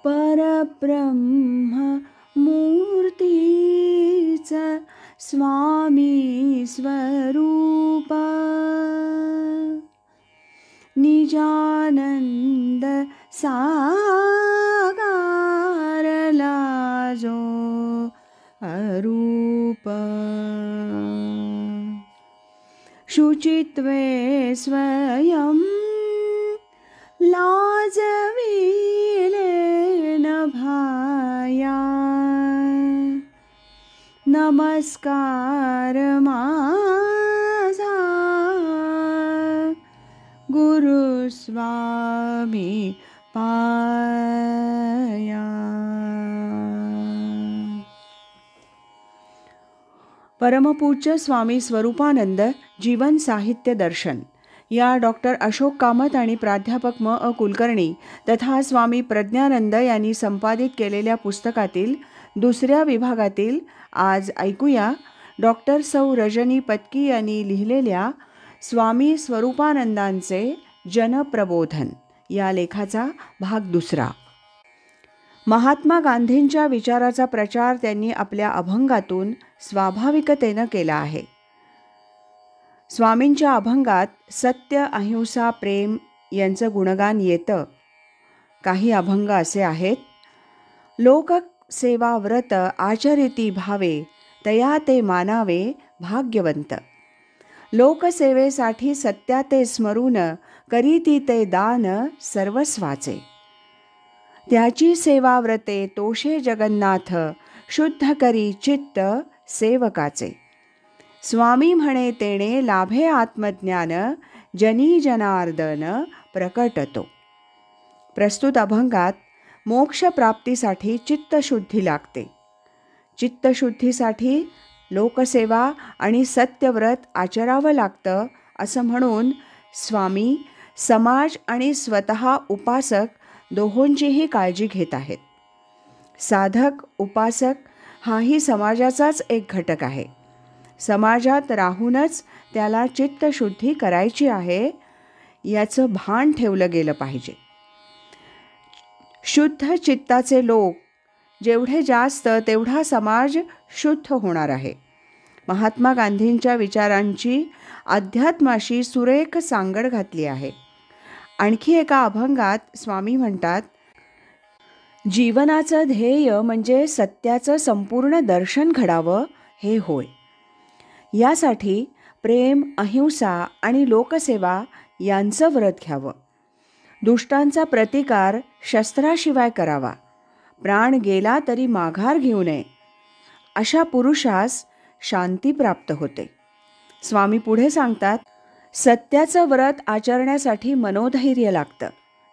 परब्रह्म मूर्तीचा स्वामी स्वरूपा, निजानंद साकारला जो अरूप, शुचित्वे स्वयं लाजविले न भाया, नमस्कार माझा गुरुस्वामी पाया. परमपूज्य स्वामी स्वरूपानंद जीवन साहित्य दर्शन या डॉक्टर अशोक कामत आणि प्राध्यापक म.अ. कुलकर्णी तथा स्वामी प्रज्ञानंद यांनी संपादित केलेल्या पुस्तकातील दुसऱ्या विभागातील आज ऐकूया डॉक्टर सौ रजनी पत्की यांनी लिहिलेल्या स्वामी स्वरूपानंदांचे जनप्रबोधन या लेखाचा भाग दुसरा. महात्मा गांधींच्या विचाराचा प्रचार त्यांनी आपल्या अभंगातून स्वाभाविकतेनं केला आहे. स्वामींच्या अभंगात सत्य, अहिंसा, प्रेम यांचं गुणगान येतं. काही अभंग असे आहेत: लोकसेवा व्रत आचरिती भावे, तया ते मानावे भाग्यवंत. लोकसेवेसाठी सत्या ते स्मरून, करीती ते दान सर्वस्वाचे. त्याची सेवा व्रते तोषे जगन्नाथ, शुद्ध करी चित्त सेवकाचे. स्वामी म्हणे तेणे लाभे आत्मज्ञान, जनी जनार्दन प्रकटतो. प्रस्तुत अभंगात मोक्षप्राप्तीसाठी चित्तशुद्धी लागते. चित्तशुद्धीसाठी लोकसेवा आणि सत्यव्रत आचरावं लागतं असं म्हणून स्वामी समाज आणि स्वतः उपासक दोहोंचीही काळजी घेत आहेत. साधक उपासक हाही समाजाचाच एक घटक आहे. समाजात राहूनच त्याला चित्तशुद्धी करायची आहे याचं भान ठेवलं गेलं पाहिजे. शुद्ध चित्ताचे लोक जेवढे जास्त तेवढा समाज शुद्ध होणार आहे. महात्मा गांधींच्या विचारांची अध्यात्माशी सुरेख सांगड घातली आहे. आणखी एका अभंगात स्वामी म्हणतात, जीवनाचं ध्येय म्हणजे सत्याचं संपूर्ण दर्शन घडावं हे होय. यासाठी प्रेम, अहिंसा आणि लोकसेवा यांचं व्रत घ्यावं. दुष्टांचा प्रतिकार शस्त्राशिवाय करावा. प्राण गेला तरी माघार घेऊ नये. अशा पुरुषास शांती प्राप्त होते. स्वामी पुढे सांगतात, सत्याचं व्रत आचरण्यासाठी मनोधैर्य लागतं.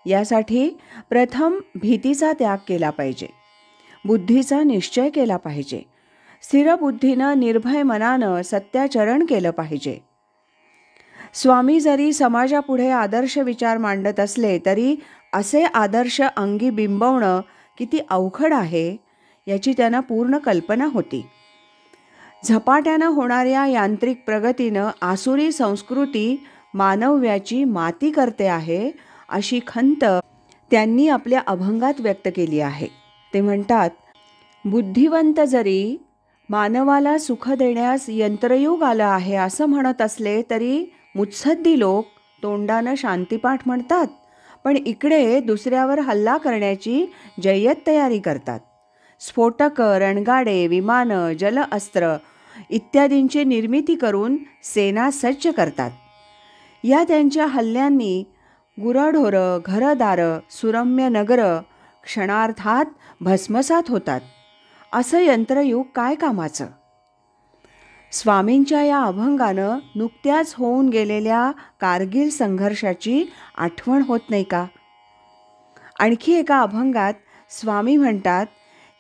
यासाठी प्रथम भीतीचा त्याग केला पाहिजे. बुद्धीचा निश्चय केला पाहिजे. स्थिर बुद्धीनं निर्भय मनानं सत्याचरण केलं पाहिजे. स्वामी जरी समाजापुढे आदर्श विचार मांडत असले तरी असे आदर्श अंगी बिंबवणं किती अवघड आहे याची त्यांना पूर्ण कल्पना होती. झपाट्यानं होणाऱ्या यांत्रिक प्रगतीनं आसुरी संस्कृती मानव्याची माती करते आहे अशी खंत त्यांनी आपल्या अभंगात व्यक्त केली आहे. ते म्हणतात, बुद्धिवंत जरी मानवाला सुख देण्यास यंत्रयुग आलं आहे असं म्हणत असले तरी मुत्सद्दी लोक तोंडानं शांतीपाठ म्हणतात, पण इकडे दुसऱ्यावर हल्ला करण्याची जय्यत तयारी करतात. स्फोटकं, रणगाडे, विमानं, जलअस्त्र इत्यादींची निर्मिती करून सेना सज्ज करतात. या त्यांच्या हल्ल्यांनी गुरढोरं, घरदारं, सुरम्य नगरं क्षणार्धात भस्मसात होतात. असं यंत्रयुग काय कामाचं? स्वामींच्या या अभंगानं नुकत्याच होऊन गेलेल्या कारगिल संघर्षाची आठवण होत नाही का? आणखी एका अभंगात स्वामी म्हणतात,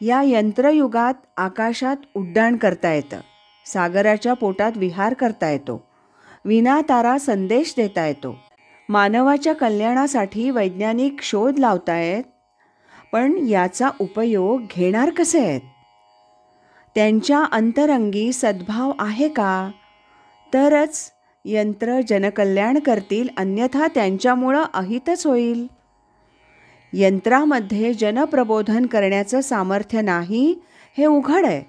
या यंत्रयुगात आकाशात उड्डाण करता येतं, सागराच्या पोटात विहार करता येतो, विनातारा संदेश देता येतो, मानवाच्या कल्याणासाठी वैज्ञानिक शोध लावतायत. पण याचा उपयोग घेणार कसे आहेत? त्यांच्या अंतरंगी सद्भाव आहे का? तरच यंत्र जनकल्याण करतील, अन्यथा त्यांच्यामुळं अहितच होईल. यंत्रामध्ये जनप्रबोधन करण्याचं सामर्थ्य नाही हे उघड आहे.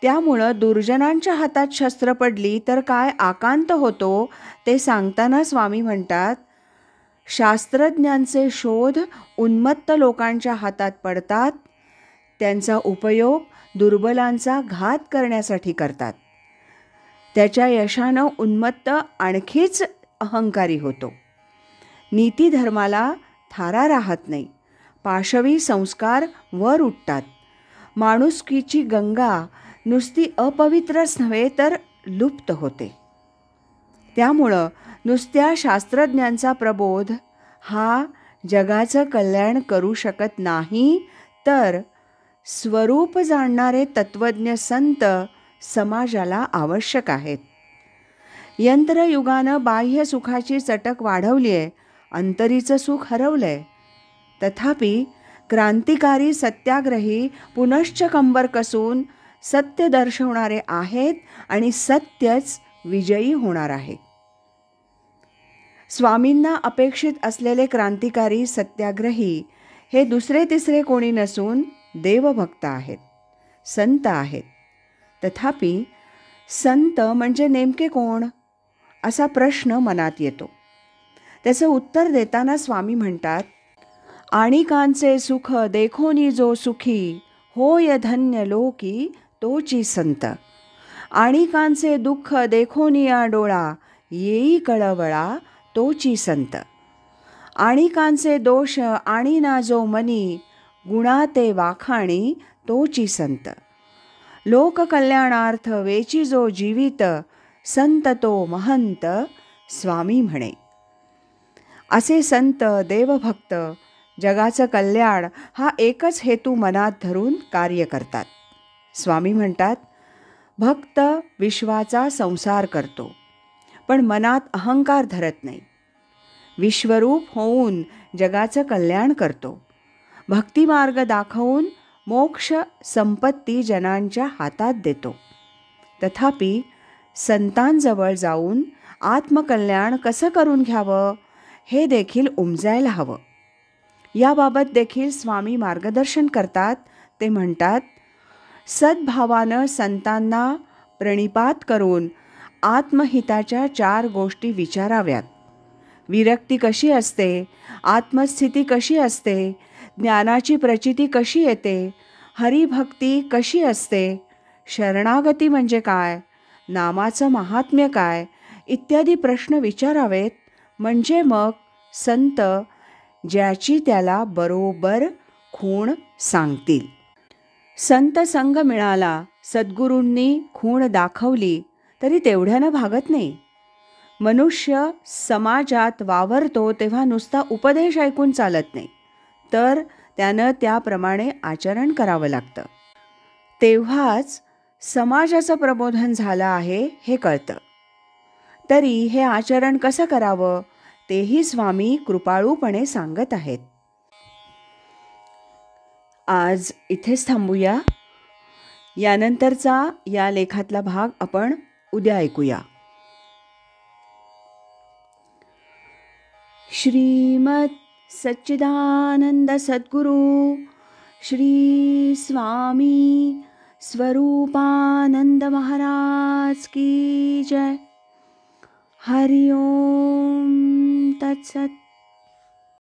त्यामुळं दुर्जनांच्या हातात शस्त्र पडली तर काय आकांत होतो ते सांगताना स्वामी म्हणतात, शास्त्रज्ञांचे शोध उन्मत्त लोकांच्या हातात पडतात, त्यांचा उपयोग दुर्बलांचा घात करण्यासाठी करतात. त्याच्या यशानं उन्मत्त आणखीच अहंकारी होतो. नीतिधर्माला थारा राहत नाही. पाशवी संस्कार वर उठतात. माणुसकीची गंगा नुसती अपवित्रच नव्हे तर लुप्त होते. त्यामुळं नुसत्या शास्त्रज्ञांचा प्रबोध हा जगाचं कल्याण करू शकत नाही, तर स्वरूप जाणणारे तत्त्वज्ञ संत समाजाला आवश्यक आहेत. यंत्रयुगानं बाह्य सुखाची चटक वाढवली आहे, अंतरीचं सुख हरवलं आहे. तथापि क्रांतिकारी सत्याग्रही पुनश्च कंबर कसून सत्य दर्शवणारे आहेत आणि सत्यच विजयी होणार आहे. स्वामींना अपेक्षित असलेले क्रांतिकारी सत्याग्रही हे दुसरे तिसरे कोणी नसून देवभक्त आहेत, संत आहेत. तथापि संत म्हणजे नेमके कोण असा प्रश्न मनात येतो. त्याचं उत्तर देताना स्वामी म्हणतात, आणिकांचे सुख देखोनी जो सुखी, होय धन्य लोकी तोची संत. आणिकांचे दुःख देखोनी या डोळा, येई कळवळा तोची संत. आणिकांचे दोष आणि ना जो मनी, गुणा ते वाखाणी तोची संत. लोककल्याणार्थ वेची जो जीवित, संत तो महंत स्वामी म्हणे. असे संत देवभक्त जगाचं कल्याण हा एकच हेतू मनात धरून कार्य करतात. स्वामी म्हणतात, भक्त विश्वाचा संसार करतो, पण मनात अहंकार धरत नाही. विश्वरूप होऊन जगाचं कल्याण करतो. भक्तिमार्ग दाखवून मोक्ष संपत्ती जनांच्या हातात देतो. तथापि संतांजवळ जाऊन आत्मकल्याण कसं करून घ्यावं हे देखील उमजायला हवं. याबाबत देखील स्वामी मार्गदर्शन करतात. ते म्हणतात, सद्भावानं संतांना प्रणिपात करून आत्महिताच्या 4 गोष्टी विचाराव्यात. विरक्ती कशी असते, आत्मस्थिती कशी असते, ज्ञानाची प्रचिती कशी येते, हरिभक्ती कशी असते, शरणागती म्हणजे काय, नामाचं महात्म्य काय इत्यादी प्रश्न विचारावेत. म्हणजे मग संत ज्याची त्याला बरोबर खूण सांगतील. संत संग मिळाला, सद्गुरूंनी खूण दाखवली तरी तेवढ्यानं भागत नाही. मनुष्य समाजात वावरतो तेव्हा नुसता उपदेश ऐकून चालत नाही, तर त्यानं त्याप्रमाणे आचरण करावं लागतं. तेव्हाच समाजाचं प्रबोधन झालं आहे हे कळतं. तरी हे आचरण कसं करावं तेही स्वामी कृपाळूपणे सांगत आहेत. आज इथेच थांबूया. यानंतरचा या लेखातला भाग आपण उद्या ऐकूया. श्रीमद सच्चिदानंद सद्गुरु श्री स्वामी स्वरूपानंद महाराज की जय. हरि ओम तत्सत.